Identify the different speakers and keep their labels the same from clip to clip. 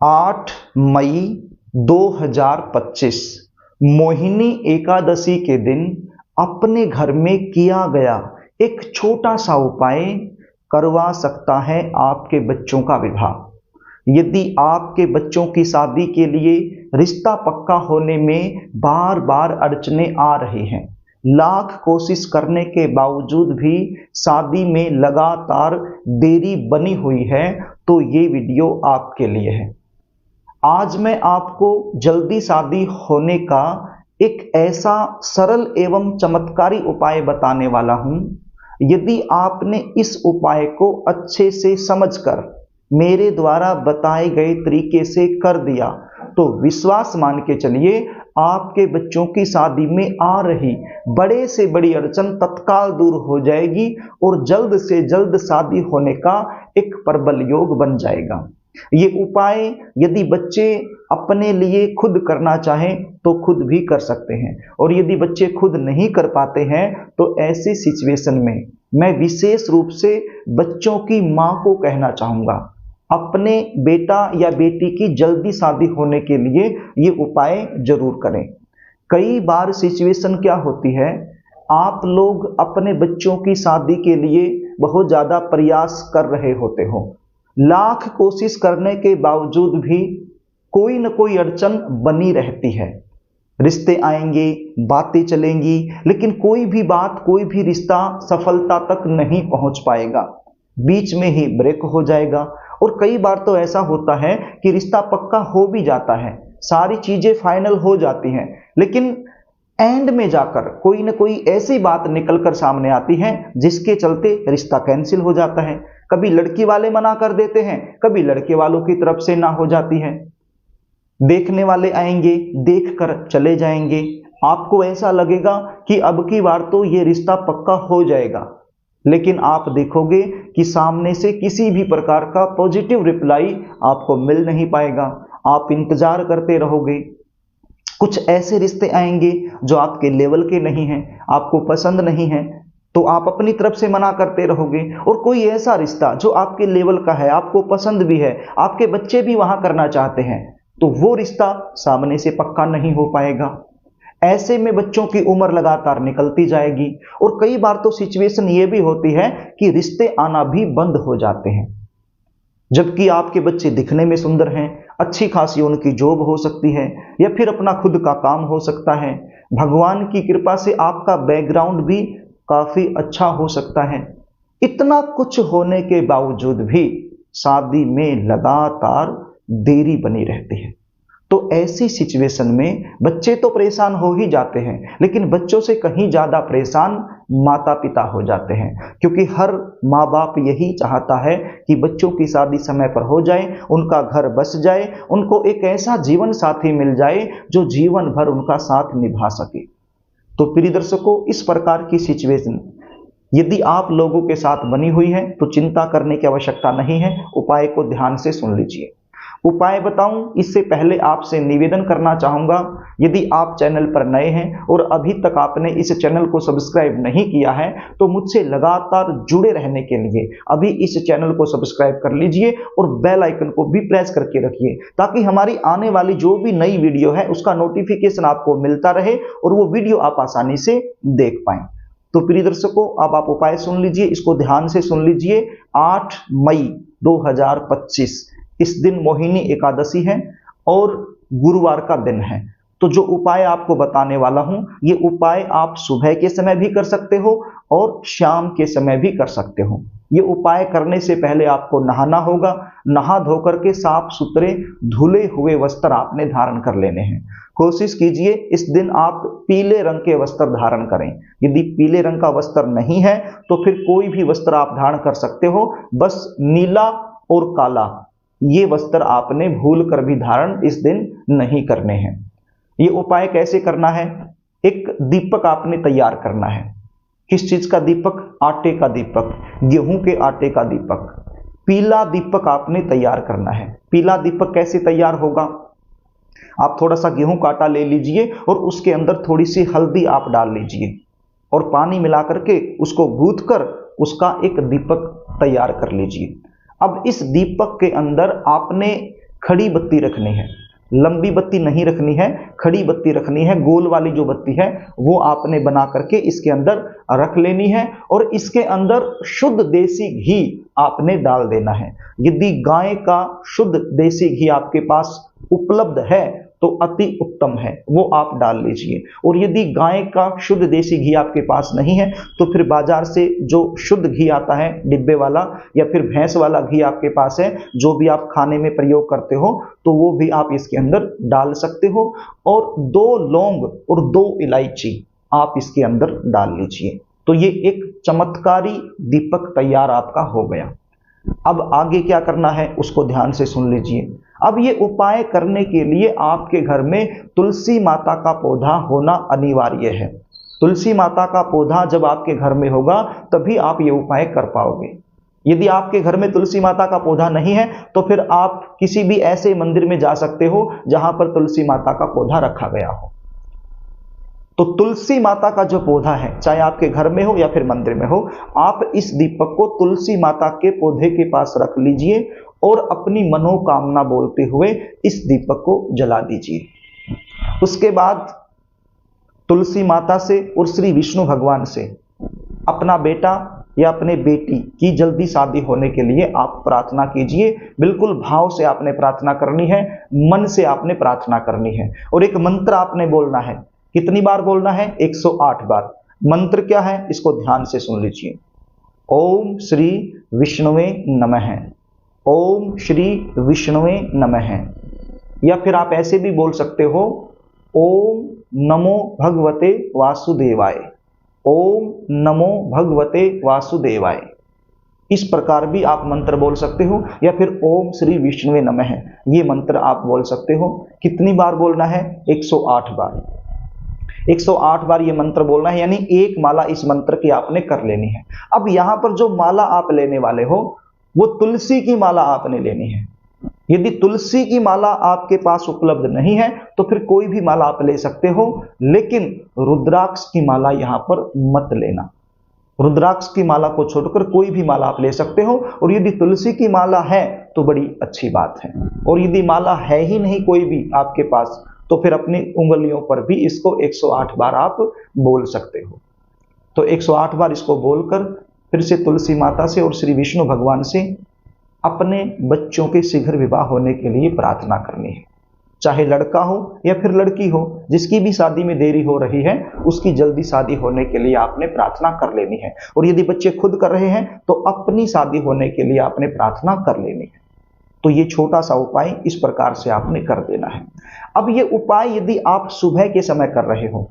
Speaker 1: 8 मई 2025 मोहिनी एकादशी के दिन अपने घर में किया गया एक छोटा सा उपाय करवा सकता है आपके बच्चों का विवाह। यदि आपके बच्चों की शादी के लिए रिश्ता पक्का होने में बार बार अड़चने आ रही हैं, लाख कोशिश करने के बावजूद भी शादी में लगातार देरी बनी हुई है, तो ये वीडियो आपके लिए है। आज मैं आपको जल्दी शादी होने का एक ऐसा सरल एवं चमत्कारी उपाय बताने वाला हूं। यदि आपने इस उपाय को अच्छे से समझकर मेरे द्वारा बताए गए तरीके से कर दिया, तो विश्वास मान के चलिए आपके बच्चों की शादी में आ रही बड़े से बड़ी अड़चन तत्काल दूर हो जाएगी और जल्द से जल्द शादी होने का एक प्रबल योग बन जाएगा। ये उपाय यदि बच्चे अपने लिए खुद करना चाहें तो खुद भी कर सकते हैं, और यदि बच्चे खुद नहीं कर पाते हैं तो ऐसी सिचुएशन में मैं विशेष रूप से बच्चों की मां को कहना चाहूंगा, अपने बेटा या बेटी की जल्दी शादी होने के लिए ये उपाय जरूर करें। कई बार सिचुएशन क्या होती है, आप लोग अपने बच्चों की शादी के लिए बहुत ज्यादा प्रयास कर रहे होते हो, लाख कोशिश करने के बावजूद भी कोई न कोई अड़चन बनी रहती है। रिश्ते आएंगे, बातें चलेंगी, लेकिन कोई भी बात, कोई भी रिश्ता सफलता तक नहीं पहुंच पाएगा, बीच में ही ब्रेक हो जाएगा। और कई बार तो ऐसा होता है कि रिश्ता पक्का हो भी जाता है, सारी चीजें फाइनल हो जाती हैं, लेकिन एंड में जाकर कोई न कोई ऐसी बात निकलकर सामने आती है जिसके चलते रिश्ता कैंसिल हो जाता है। कभी लड़की वाले मना कर देते हैं, कभी लड़के वालों की तरफ से ना हो जाती है। देखने वाले आएंगे, देखकर चले जाएंगे, आपको ऐसा लगेगा कि अब की बार तो ये रिश्ता पक्का हो जाएगा, लेकिन आप देखोगे कि सामने से किसी भी प्रकार का पॉजिटिव रिप्लाई आपको मिल नहीं पाएगा। आप इंतजार करते रहोगे, कुछ ऐसे रिश्ते आएंगे जो आपके लेवल के नहीं हैं, आपको पसंद नहीं है, तो आप अपनी तरफ से मना करते रहोगे। और कोई ऐसा रिश्ता जो आपके लेवल का है, आपको पसंद भी है, आपके बच्चे भी वहां करना चाहते हैं, तो वो रिश्ता सामने से पक्का नहीं हो पाएगा। ऐसे में बच्चों की उम्र लगातार निकलती जाएगी, और कई बार तो सिचुएशन ये भी होती है कि रिश्ते आना भी बंद हो जाते हैं, जबकि आपके बच्चे दिखने में सुंदर हैं, अच्छी खासी उनकी जॉब हो सकती है, या फिर अपना खुद का काम हो सकता है। भगवान की कृपा से आपका बैकग्राउंड भी काफी अच्छा हो सकता है। इतना कुछ होने के बावजूद भी शादी में लगातार देरी बनी रहती है। तो ऐसी सिचुएशन में बच्चे तो परेशान हो ही जाते हैं, लेकिन बच्चों से कहीं ज्यादा परेशान माता पिता हो जाते हैं, क्योंकि हर माँ बाप यही चाहता है कि बच्चों की शादी समय पर हो जाए, उनका घर बस जाए, उनको एक ऐसा जीवन साथी मिल जाए जो जीवन भर उनका साथ निभा सके। तो प्रिय दर्शकों, इस प्रकार की सिचुएशन यदि आप लोगों के साथ बनी हुई है तो चिंता करने की आवश्यकता नहीं है। उपाय को ध्यान से सुन लीजिए। उपाय बताऊं इससे पहले आपसे निवेदन करना चाहूंगा, यदि आप चैनल पर नए हैं और अभी तक आपने इस चैनल को सब्सक्राइब नहीं किया है, तो मुझसे लगातार जुड़े रहने के लिए अभी इस चैनल को सब्सक्राइब कर लीजिए और बेल आइकन को भी प्रेस करके रखिए, ताकि हमारी आने वाली जो भी नई वीडियो है उसका नोटिफिकेशन आपको मिलता रहे और वो वीडियो आप आसानी से देख पाएं। तो प्रिय दर्शकों, अब आप उपाय सुन लीजिए, इसको ध्यान से सुन लीजिए। 8 मई 2025 इस दिन मोहिनी एकादशी है और गुरुवार का दिन है। तो जो उपाय आपको बताने वाला हूं, ये उपाय आप सुबह के समय भी कर सकते हो और शाम के समय भी कर सकते हो। ये उपाय करने से पहले आपको नहाना होगा। नहा धोकर के साफ सुथरे धुले हुए वस्त्र आपने धारण कर लेने हैं। कोशिश कीजिए इस दिन आप पीले रंग के वस्त्र धारण करें। यदि पीले रंग का वस्त्र नहीं है तो फिर कोई भी वस्त्र आप धारण कर सकते हो, बस नीला और काला ये वस्त्र आपने भूल कर भी धारण इस दिन नहीं करने हैं। ये उपाय कैसे करना है, एक दीपक आपने तैयार करना है। किस चीज का दीपक? आटे का दीपक, गेहूं के आटे का दीपक। पीला दीपक आपने तैयार करना है। पीला दीपक कैसे तैयार होगा? आप थोड़ा सा गेहूं का आटा ले लीजिए और उसके अंदर थोड़ी सी हल्दी आप डाल लीजिए और पानी मिला करके उसको गूंथ कर उसका एक दीपक तैयार कर लीजिए। अब इस दीपक के अंदर आपने खड़ी बत्ती रखनी है, लंबी बत्ती नहीं रखनी है, खड़ी बत्ती रखनी है। गोल वाली जो बत्ती है वो आपने बना करके इसके अंदर रख लेनी है और इसके अंदर शुद्ध देसी घी आपने डाल देना है। यदि गाय का शुद्ध देसी घी आपके पास उपलब्ध है तो अति उत्तम है, वो आप डाल लीजिए। और यदि गाय का शुद्ध देसी घी आपके पास नहीं है तो फिर बाजार से जो शुद्ध घी आता है डिब्बे वाला या फिर भैंस वाला घी आपके पास है, जो भी आप खाने में प्रयोग करते हो, तो वो भी आप इसके अंदर डाल सकते हो। और 2 लौंग और 2 इलायची आप इसके अंदर डाल लीजिए। तो ये एक चमत्कारी दीपक तैयार आपका हो गया। अब आगे क्या करना है उसको ध्यान से सुन लीजिए। अब ये उपाय करने के लिए आपके घर में तुलसी माता का पौधा होना अनिवार्य है। तुलसी माता का पौधा जब आपके घर में होगा तभी आप ये उपाय कर पाओगे। यदि आपके घर में तुलसी माता का पौधा नहीं है तो फिर आप किसी भी ऐसे मंदिर में जा सकते हो जहां पर तुलसी माता का पौधा रखा गया हो। तो तुलसी माता का जो पौधा है, चाहे आपके घर में हो या फिर मंदिर में हो, आप इस दीपक को तुलसी माता के पौधे के पास रख लीजिए और अपनी मनोकामना बोलते हुए इस दीपक को जला दीजिए। उसके बाद तुलसी माता से और श्री विष्णु भगवान से अपना बेटा या अपने बेटी की जल्दी शादी होने के लिए आप प्रार्थना कीजिए। बिल्कुल भाव से आपने प्रार्थना करनी है, मन से आपने प्रार्थना करनी है। और एक मंत्र आपने बोलना है। कितनी बार बोलना है? 108 बार। मंत्र क्या है इसको ध्यान से सुन लीजिए। ओम श्री विष्णुवे नमः, ओम श्री विष्णुवे नमः। या फिर आप ऐसे भी बोल सकते हो, ओम नमो भगवते वासुदेवाय, ओम नमो भगवते वासुदेवाय। इस प्रकार भी आप मंत्र बोल सकते हो। या फिर ओम श्री विष्णुवे नमः, ये मंत्र आप बोल सकते हो। कितनी बार बोलना है? 108 बार। 108 बार ये मंत्र बोलना है, यानी एक माला इस मंत्र की आपने कर लेनी है। अब यहां पर जो माला आप लेने वाले हो वो तुलसी की माला आपने लेनी है। यदि तुलसी की माला आपके पास उपलब्ध नहीं है तो फिर कोई भी माला आप ले सकते हो, लेकिन रुद्राक्ष की माला यहां पर मत लेना। रुद्राक्ष की माला को छोड़कर कोई भी माला आप ले सकते हो। और यदि तुलसी की माला है तो बड़ी अच्छी बात है, और यदि माला है ही नहीं कोई भी आपके पास तो फिर अपनी उंगलियों पर भी इसको 108 बार आप बोल सकते हो। तो 108 बार इसको बोलकर फिर से तुलसी माता से और श्री विष्णु भगवान से अपने बच्चों के शीघ्र विवाह होने के लिए प्रार्थना करनी है। चाहे लड़का हो या फिर लड़की हो, जिसकी भी शादी में देरी हो रही है उसकी जल्दी शादी होने के लिए आपने प्रार्थना कर लेनी है। और यदि बच्चे खुद कर रहे हैं तो अपनी शादी होने के लिए आपने प्रार्थना कर लेनी है। तो ये छोटा सा उपाय इस प्रकार से आपने कर देना है। अब ये उपाय यदि आप सुबह के समय कर रहे हो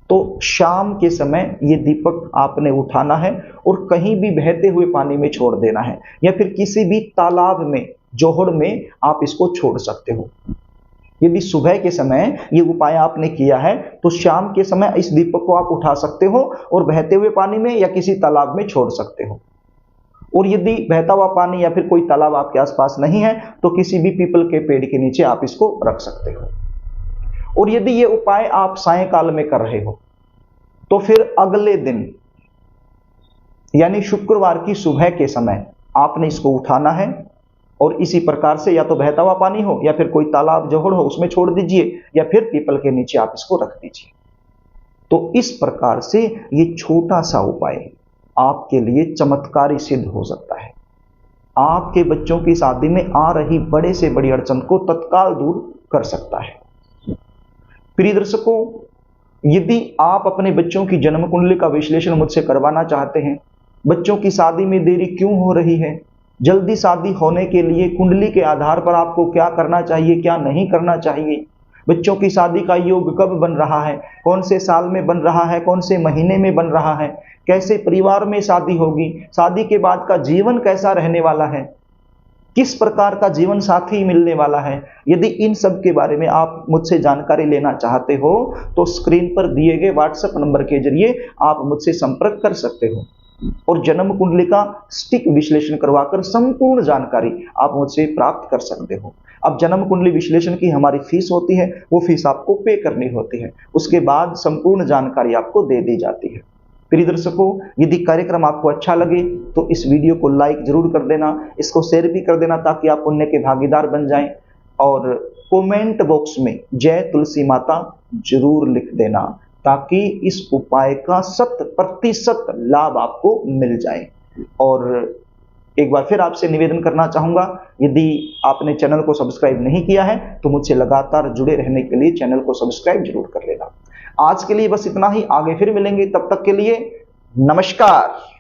Speaker 1: तो शाम के समय ये दीपक आपने उठाना है और कहीं भी बहते हुए पानी में छोड़ देना है, या फिर किसी भी तालाब में, जोहड़ में आप इसको छोड़ सकते हो। यदि सुबह के समय ये उपाय आपने किया है तो शाम के समय इस दीपक को आप उठा सकते हो और बहते हुए पानी में या किसी तालाब में छोड़ सकते हो। और यदि बहता हुआ पानी या फिर कोई तालाब आपके आसपास नहीं है तो किसी भी पीपल के पेड़ के नीचे आप इसको रख सकते हो। और यदि ये उपाय आप सायंकाल में कर रहे हो तो फिर अगले दिन यानी शुक्रवार की सुबह के समय आपने इसको उठाना है और इसी प्रकार से या तो बहता हुआ पानी हो या फिर कोई तालाब जोहड़ हो उसमें छोड़ दीजिए, या फिर पीपल के नीचे आप इसको रख दीजिए। तो इस प्रकार से ये छोटा सा उपाय आपके लिए चमत्कारी सिद्ध हो सकता है। आपके बच्चों की शादी में आ रही बड़े से बड़ी अड़चन को तत्काल दूर कर सकता है। प्रिय दर्शकों, यदि आप अपने बच्चों की जन्म कुंडली का विश्लेषण मुझसे करवाना चाहते हैं, बच्चों की शादी में देरी क्यों हो रही है, जल्दी शादी होने के लिए कुंडली के आधार पर आपको क्या करना चाहिए, क्या नहीं करना चाहिए, बच्चों की शादी का योग कब बन रहा है, कौन से साल में बन रहा है, कौन से महीने में बन रहा है, कैसे परिवार में शादी होगी, शादी के बाद का जीवन कैसा रहने वाला है, किस प्रकार का जीवन साथी मिलने वाला है, यदि इन सब के बारे में आप मुझसे जानकारी लेना चाहते हो तो स्क्रीन पर दिए गए व्हाट्सएप नंबर के जरिए आप मुझसे संपर्क कर सकते हो और जन्म कुंडली का सटीक विश्लेषण करवाकर संपूर्ण जानकारी आप मुझसे प्राप्त कर सकते हो। अब जन्म कुंडली विश्लेषण की हमारी फीस होती है, वो फीस आपको पे करनी होती है, उसके बाद संपूर्ण जानकारी आपको दे दी जाती है। प्रिय दर्शकों, यदि कार्यक्रम आपको अच्छा लगे तो इस वीडियो को लाइक जरूर कर देना, इसको शेयर भी कर देना ताकि आप पुण्य के भागीदार बन जाएं। और कमेंट बॉक्स में जय तुलसी माता जरूर लिख देना, ताकि इस उपाय का 100% लाभ आपको मिल जाए। और एक बार फिर आपसे निवेदन करना चाहूंगा, यदि आपने चैनल को सब्सक्राइब नहीं किया है तो मुझसे लगातार जुड़े रहने के लिए चैनल को सब्सक्राइब जरूर कर लेना। आज के लिए बस इतना ही, आगे फिर मिलेंगे, तब तक के लिए नमस्कार।